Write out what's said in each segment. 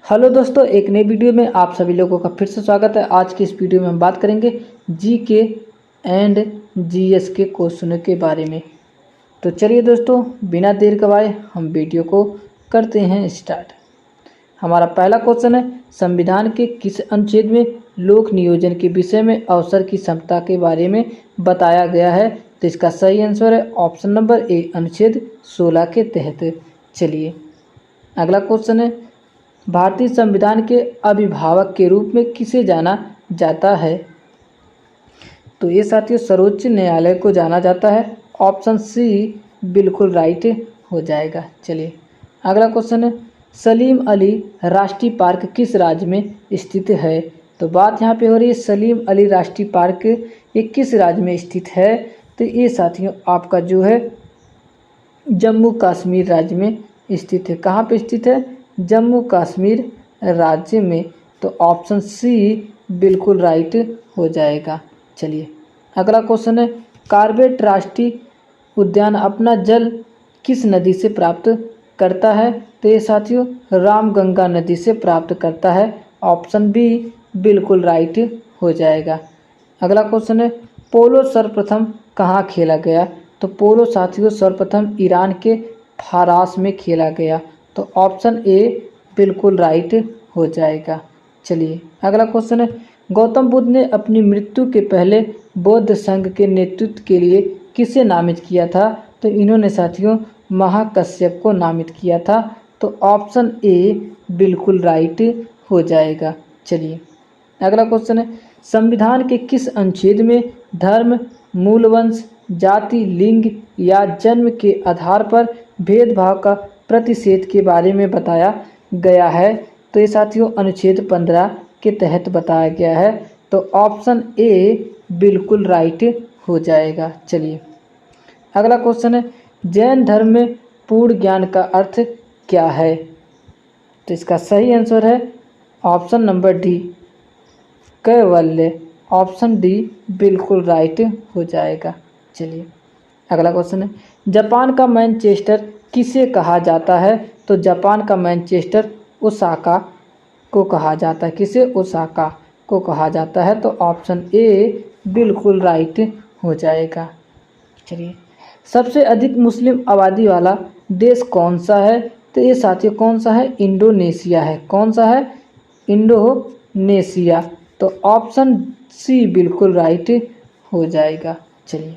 Hello दोस्तों, एक नई वीडियो में आप सभी लोगों का फिर से स्वागत है। आज की इस वीडियो में हम बात करेंगे जीके एंड जीएस के क्वेश्चनों के बारे में। तो चलिए दोस्तों, बिना देर गवाए हम वीडियो को करते हैं स्टार्ट। हमारा पहला क्वेश्चन है, संविधान के किस अनुच्छेद में लोक नियोजन के विषय में अवसर की समता के बारे में बताया गया है? तो इसका सही आंसर है ऑप्शन नंबर ए, अनुच्छेद 16 के तहत। चलिए अगला क्वेश्चन है, भारतीय संविधान के अभिभावक के रूप में किसे जाना जाता है? तो ये साथियों सर्वोच्च न्यायालय को जाना जाता है। ऑप्शन सी बिल्कुल राइट हो जाएगा। चलिए अगला क्वेश्चन है, सलीम अली राष्ट्रीय पार्क किस राज्य में स्थित है? तो बात यहाँ पे हो रही है सलीम अली राष्ट्रीय पार्क ये किस राज्य में स्थित है? तो ये साथियों आपका जो है जम्मू कश्मीर राज्य में स्थित है। कहाँ पे स्थित है? जम्मू कश्मीर राज्य में। तो ऑप्शन सी बिल्कुल राइट हो जाएगा। चलिए अगला क्वेश्चन है, कॉर्बेट राष्ट्रीय उद्यान अपना जल किस नदी से प्राप्त करता है? तो ये साथियों रामगंगा नदी से प्राप्त करता है। ऑप्शन बी बिल्कुल राइट हो जाएगा। अगला क्वेश्चन है, पोलो सर्वप्रथम कहाँ खेला गया? तो पोलो साथियों सर्वप्रथम ईरान के फारास में खेला गया। तो ऑप्शन ए बिल्कुल राइट हो जाएगा। चलिए अगला क्वेश्चन है, गौतम बुद्ध ने अपनी मृत्यु के पहले बौद्ध संघ के नेतृत्व के लिए किसे नामित किया था? तो इन्होंने साथियों महाकश्यप को नामित किया था। तो ऑप्शन ए बिल्कुल राइट हो जाएगा। चलिए अगला क्वेश्चन है, संविधान के किस अनुच्छेद में धर्म, मूलवंश, जाति, लिंग या जन्म के आधार पर भेदभाव का प्रतिषेध के बारे में बताया गया है? तो ये साथियों अनुच्छेद 15 के तहत बताया गया है। तो ऑप्शन ए बिल्कुल राइट हो जाएगा। चलिए अगला क्वेश्चन है, जैन धर्म में पूर्ण ज्ञान का अर्थ क्या है? तो इसका सही आंसर है ऑप्शन नंबर डी, कैवल्य। ऑप्शन डी बिल्कुल राइट हो जाएगा। चलिए अगला क्वेश्चन है, जापान का मैनचेस्टर किसे कहा जाता है? तो जापान का मैनचेस्टर ओसाका को कहा जाता है। किसे? ओसाका को कहा जाता है। तो ऑप्शन ए बिल्कुल राइट हो जाएगा। चलिए सबसे अधिक मुस्लिम आबादी वाला देश कौन सा है? तो ये साथियों कौन सा है? इंडोनेशिया है। कौन सा है? इंडोनेशिया। तो ऑप्शन सी बिल्कुल राइट हो जाएगा। चलिए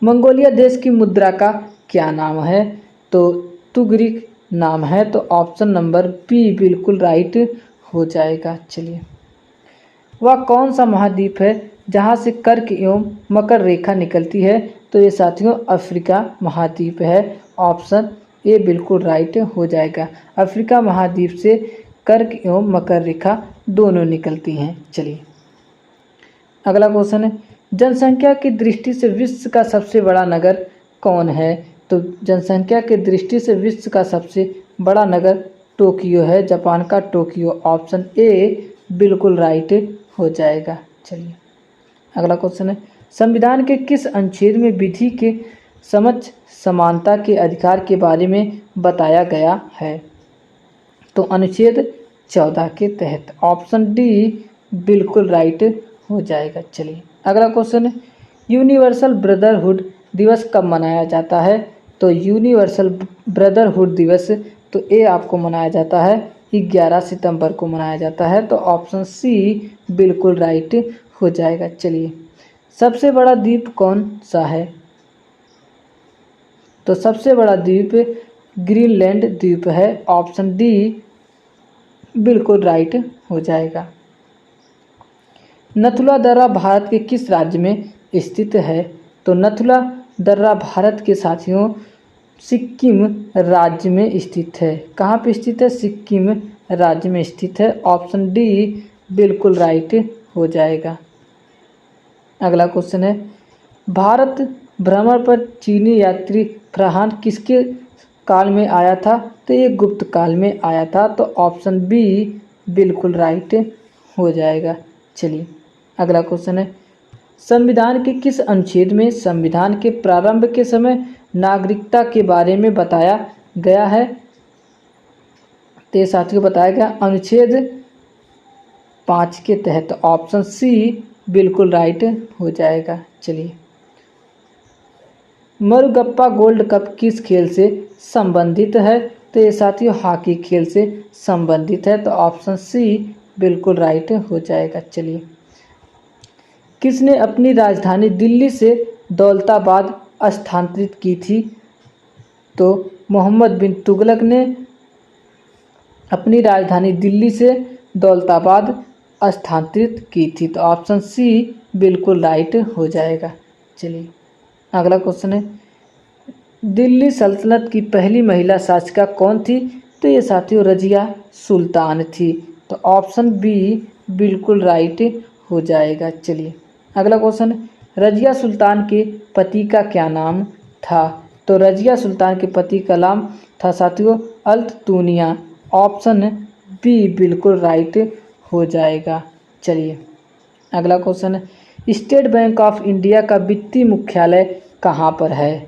मंगोलिया देश की मुद्रा का क्या नाम है? तो तुगरिक नाम है। तो ऑप्शन नंबर बी बिल्कुल राइट हो जाएगा। चलिए वह कौन सा महाद्वीप है जहाँ से कर्क एवं मकर रेखा निकलती है? तो ये साथियों अफ्रीका महाद्वीप है। ऑप्शन ए बिल्कुल राइट हो जाएगा। अफ्रीका महाद्वीप से कर्क एवं मकर रेखा दोनों निकलती हैं। चलिए अगला क्वेश्चन है, जनसंख्या की दृष्टि से विश्व का सबसे बड़ा नगर कौन है? तो जनसंख्या की दृष्टि से विश्व का सबसे बड़ा नगर टोक्यो है। जापान का टोक्यो। ऑप्शन ए बिल्कुल राइट हो जाएगा। चलिए अगला क्वेश्चन है, संविधान के किस अनुच्छेद में विधि के समक्ष समानता के अधिकार के बारे में बताया गया है? तो अनुच्छेद 14 के तहत। ऑप्शन डी बिल्कुल राइट हो जाएगा। चलिए अगला क्वेश्चन है, यूनिवर्सल ब्रदरहुड दिवस कब मनाया जाता है? तो यूनिवर्सल ब्रदरहुड दिवस तो ये आपको मनाया जाता है 11 सितंबर को मनाया जाता है। तो ऑप्शन सी बिल्कुल राइट हो जाएगा। चलिए सबसे बड़ा द्वीप कौन सा है? तो सबसे बड़ा द्वीप ग्रीनलैंड द्वीप है। ऑप्शन डी बिल्कुल राइट हो जाएगा। नथुला दर्रा भारत के किस राज्य में स्थित है? तो नथुला दर्रा भारत के साथियों सिक्किम राज्य में स्थित है। कहाँ पे स्थित है? सिक्किम राज्य में स्थित है। ऑप्शन डी बिल्कुल राइट हो जाएगा। अगला क्वेश्चन है, भारत भ्रमण पर चीनी यात्री फरहान किसके काल में आया था? तो ये गुप्त काल में आया था। तो ऑप्शन बी बिल्कुल राइट हो जाएगा। चलिए अगला क्वेश्चन है, संविधान के किस अनुच्छेद में संविधान के प्रारंभ के समय नागरिकता के बारे में बताया गया है? तो ये साथियों बताया गया अनुच्छेद 5 के तहत। ऑप्शन सी बिल्कुल राइट हो जाएगा। चलिए, मरुगप्पा गोल्ड कप किस खेल से संबंधित है? तो ये साथियों हॉकी खेल से संबंधित है। तो ऑप्शन सी बिल्कुल राइट हो जाएगा। चलिए, किसने अपनी राजधानी दिल्ली से दौलताबाद स्थानांतरित की थी? तो मोहम्मद बिन तुगलक ने अपनी राजधानी दिल्ली से दौलताबाद स्थानांतरित की थी। तो ऑप्शन सी बिल्कुल राइट हो जाएगा। चलिए, अगला क्वेश्चन है, दिल्ली सल्तनत की पहली महिला शासिका कौन थी? तो ये साथियों रजिया सुल्तान थी। तो ऑप्शन बी बिल्कुल राइट हो जाएगा। चलिए, अगला क्वेश्चन, रजिया सुल्तान के पति का क्या नाम था? तो रजिया सुल्तान के पति का नाम था साथियों अल्तुनिया। ऑप्शन बी बिल्कुल राइट हो जाएगा। चलिए, अगला क्वेश्चन है, स्टेट बैंक ऑफ इंडिया का वित्तीय मुख्यालय कहाँ पर है?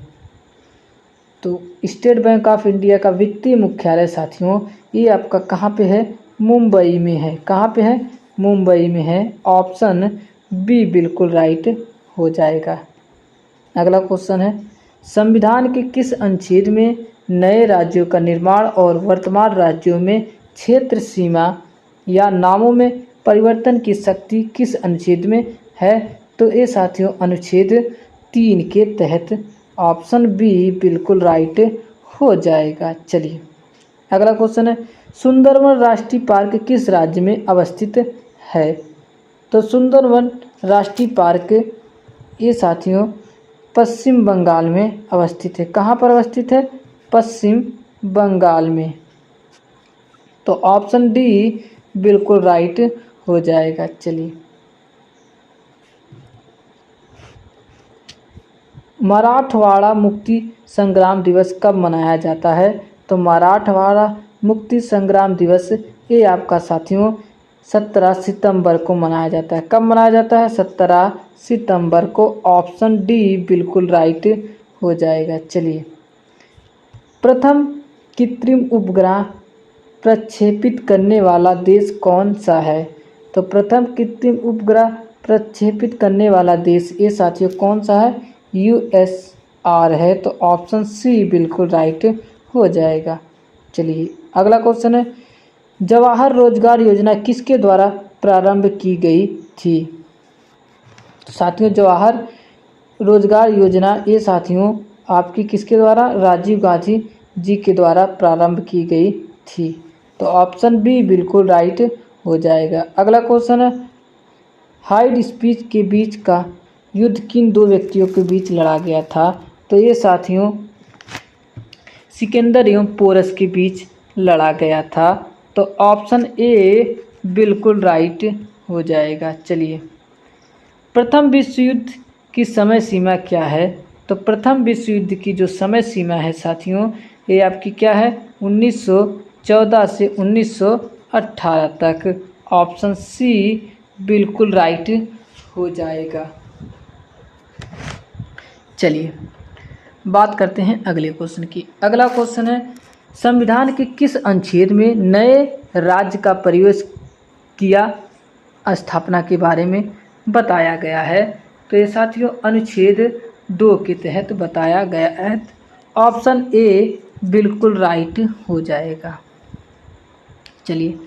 तो स्टेट बैंक ऑफ इंडिया का वित्तीय मुख्यालय साथियों ये आपका कहाँ पे है? मुंबई में है। कहाँ पे है? मुंबई में है। ऑप्शन बी बिल्कुल राइट हो जाएगा। अगला क्वेश्चन है, संविधान के किस अनुच्छेद में नए राज्यों का निर्माण और वर्तमान राज्यों में क्षेत्र सीमा या नामों में परिवर्तन की शक्ति किस अनुच्छेद में है? तो ये साथियों अनुच्छेद 3 के तहत। ऑप्शन बी बिल्कुल राइट हो जाएगा। चलिए, अगला क्वेश्चन है, सुंदरवन राष्ट्रीय पार्क किस राज्य में अवस्थित है? तो सुंदरवन राष्ट्रीय पार्क ये साथियों पश्चिम बंगाल में अवस्थित है। कहाँ पर अवस्थित है? पश्चिम बंगाल में। तो ऑप्शन डी बिल्कुल राइट हो जाएगा। चलिए, मराठवाड़ा मुक्ति संग्राम दिवस कब मनाया जाता है? तो मराठवाड़ा मुक्ति संग्राम दिवस ये आपका साथियों 17 सितंबर को मनाया जाता है। कब मनाया जाता है? 17 सितंबर को। ऑप्शन डी बिल्कुल राइट हो जाएगा। चलिए, प्रथम कृत्रिम उपग्रह प्रक्षेपित करने वाला देश कौन सा है? तो प्रथम कृत्रिम उपग्रह प्रक्षेपित करने वाला देश ये साथियों कौन सा है? यूएसआर है। तो ऑप्शन सी बिल्कुल राइट हो जाएगा। चलिए, अगला क्वेश्चन है, जवाहर रोजगार योजना किसके द्वारा प्रारंभ की गई थी? साथियों जवाहर रोजगार योजना ये साथियों आपकी किसके द्वारा? राजीव गांधी जी के द्वारा प्रारंभ की गई थी। तो ऑप्शन बी बिल्कुल राइट हो जाएगा। अगला क्वेश्चन है, हाइड स्पीच के बीच का युद्ध किन दो व्यक्तियों के बीच लड़ा गया था? तो ये साथियों सिकंदर एवं पोरस के बीच लड़ा गया था। तो ऑप्शन ए बिल्कुल राइट हो जाएगा। चलिए, प्रथम विश्व युद्ध की समय सीमा क्या है? तो प्रथम विश्व युद्ध की जो समय सीमा है साथियों ये आपकी क्या है? 1914 से 1918 तक। ऑप्शन सी बिल्कुल राइट हो जाएगा। चलिए, बात करते हैं अगले क्वेश्चन की। अगला क्वेश्चन है, संविधान के किस अनुच्छेद में नए राज्य का प्रवेश किया स्थापना के बारे में बताया गया है? तो ये साथियों अनुच्छेद 2 के तहत बताया गया है। ऑप्शन ए बिल्कुल राइट हो जाएगा। चलिए,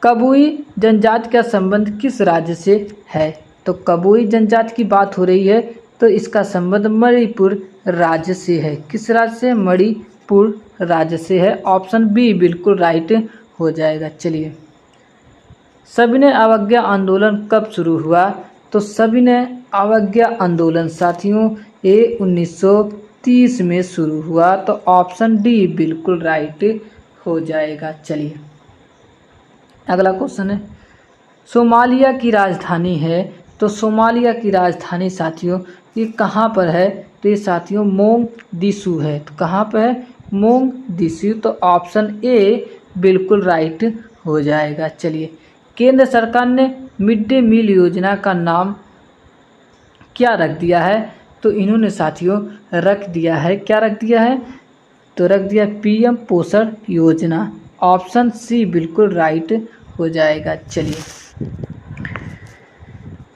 कबुई जनजाति का संबंध किस राज्य से है? तो कबुई जनजाति की बात हो रही है तो इसका संबंध मणिपुर राज्य से है। किस राज्य से? मणिपुर राज्य से है। ऑप्शन बी बिल्कुल राइट हो जाएगा। चलिए, सविनय अवज्ञा आंदोलन कब शुरू हुआ? तो सविनय अवज्ञा आंदोलन साथियों ये 1930 में शुरू हुआ। तो ऑप्शन डी बिल्कुल राइट हो जाएगा। चलिए, अगला क्वेश्चन है, सोमालिया की राजधानी है। तो सोमालिया की राजधानी साथियों ये कहाँ पर है? तो ये साथियों मोगदिशु है। तो कहाँ पर है? मोगदिशु। तो ऑप्शन ए बिल्कुल राइट हो जाएगा। चलिए, केंद्र सरकार ने मिड डे मील योजना का नाम क्या रख दिया है? तो इन्होंने साथियों रख दिया है, क्या रख दिया है? तो रख दिया पीएम पोषण योजना। ऑप्शन सी बिल्कुल राइट हो जाएगा। चलिए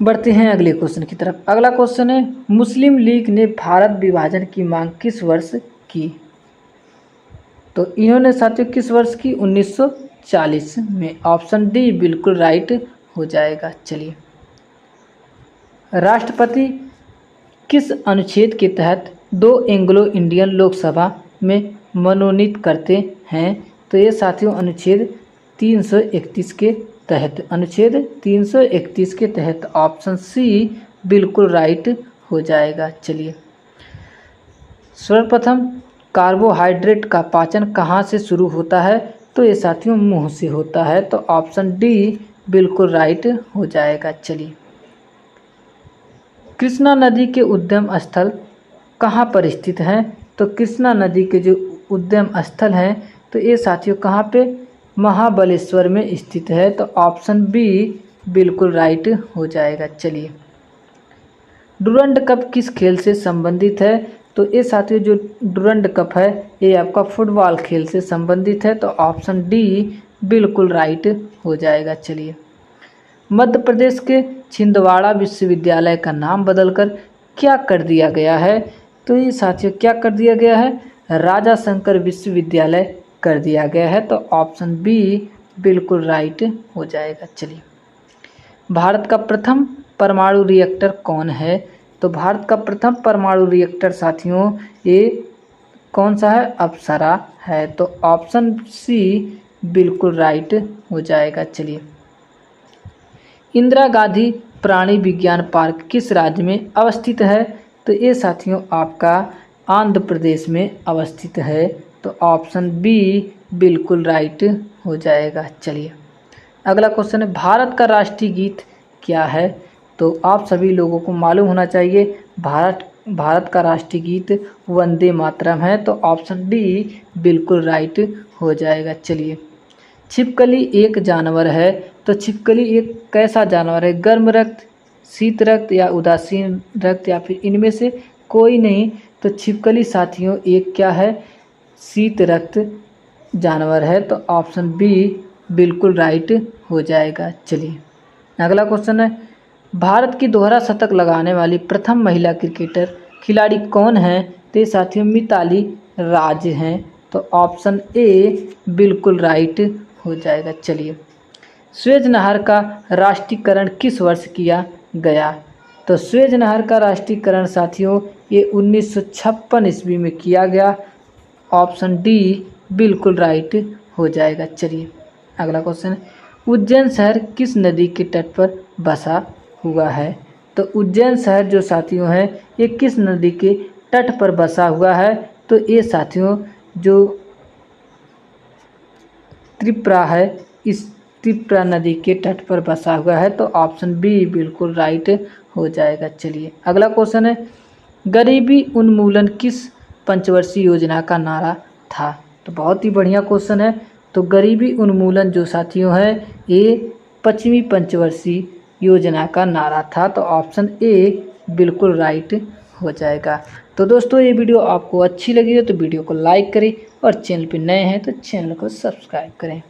बढ़ते हैं अगले क्वेश्चन की तरफ। अगला क्वेश्चन है, मुस्लिम लीग ने भारत विभाजन की मांग किस वर्ष की? तो इन्होंने साथियों किस वर्ष की? 1940 में। ऑप्शन डी बिल्कुल राइट हो जाएगा। चलिए, राष्ट्रपति किस अनुच्छेद के तहत 2 एंग्लो इंडियन लोकसभा में मनोनीत करते हैं? तो ये साथियों अनुच्छेद 331 के तहत, अनुच्छेद 331 के तहत। ऑप्शन सी बिल्कुल राइट हो जाएगा। चलिए, सर्वप्रथम कार्बोहाइड्रेट का पाचन कहाँ से शुरू होता है? तो ये साथियों मुंह से होता है। तो ऑप्शन डी बिल्कुल राइट हो जाएगा। चलिए, कृष्णा नदी के उद्गम स्थल कहाँ पर स्थित हैं? तो कृष्णा नदी के जो उद्गम स्थल हैं तो ये साथियों कहाँ पे? महाबलेश्वर में स्थित है। तो ऑप्शन बी बिल्कुल राइट हो जाएगा। चलिए, डुरंड कप किस खेल से संबंधित है? तो ये साथियों जो डुरंड कप है ये आपका फुटबॉल खेल से संबंधित है। तो ऑप्शन डी बिल्कुल राइट हो जाएगा। चलिए, मध्य प्रदेश के छिंदवाड़ा विश्वविद्यालय का नाम बदलकर क्या कर दिया गया है? तो ये साथियों क्या कर दिया गया है? राजा शंकर विश्वविद्यालय कर दिया गया है। तो ऑप्शन बी बिल्कुल राइट हो जाएगा। चलिए, भारत का प्रथम परमाणु रिएक्टर कौन है? तो भारत का प्रथम परमाणु रिएक्टर साथियों ये कौन सा है? अप्सरा है। तो ऑप्शन सी बिल्कुल राइट हो जाएगा। चलिए, इंदिरा गांधी प्राणी विज्ञान पार्क किस राज्य में अवस्थित है? तो ये साथियों आपका आंध्र प्रदेश में अवस्थित है। तो ऑप्शन बी बिल्कुल राइट हो जाएगा। चलिए, अगला क्वेश्चन है, भारत का राष्ट्रीय गीत क्या है? तो आप सभी लोगों को मालूम होना चाहिए भारत का राष्ट्रीय गीत वंदे मातरम है। तो ऑप्शन डी बिल्कुल राइट हो जाएगा। चलिए, छिपकली एक जानवर है। तो छिपकली एक कैसा जानवर है? गर्म रक्त, शीत रक्त या उदासीन रक्त या फिर इनमें से कोई नहीं। तो छिपकली साथियों एक क्या है? शीत रक्त जानवर है। तो ऑप्शन बी बिल्कुल राइट हो जाएगा। चलिए, अगला क्वेश्चन है, भारत की दोहरा शतक लगाने वाली प्रथम महिला क्रिकेटर खिलाड़ी कौन है? तो साथियों मिताली राज हैं। तो ऑप्शन ए बिल्कुल राइट हो जाएगा। चलिए, स्वेज नहर का राष्ट्रीयकरण किस वर्ष किया गया? तो स्वेज नहर का राष्ट्रीयकरण साथियों ये 1956 ईस्वी में किया गया। ऑप्शन डी बिल्कुल राइट हो जाएगा। चलिए, अगला क्वेश्चन, उज्जैन शहर किस नदी के तट पर बसा हुआ है? तो उज्जैन शहर जो साथियों है ये किस नदी के तट पर बसा हुआ है? तो ये साथियों जो त्रिपुरा है इस त्रिपुरा नदी के तट पर बसा हुआ है। तो ऑप्शन बी बिल्कुल राइट हो जाएगा। चलिए, अगला क्वेश्चन है, गरीबी उन्मूलन किस पंचवर्षीय योजना का नारा था? तो बहुत ही बढ़िया क्वेश्चन है। तो गरीबी उन्मूलन जो साथियों है ये 5वीं पंचवर्षीय योजना का नारा था। तो ऑप्शन ए बिल्कुल राइट हो जाएगा। तो दोस्तों ये वीडियो आपको अच्छी लगी हो तो वीडियो को लाइक करें और चैनल पर नए हैं तो चैनल को सब्सक्राइब करें।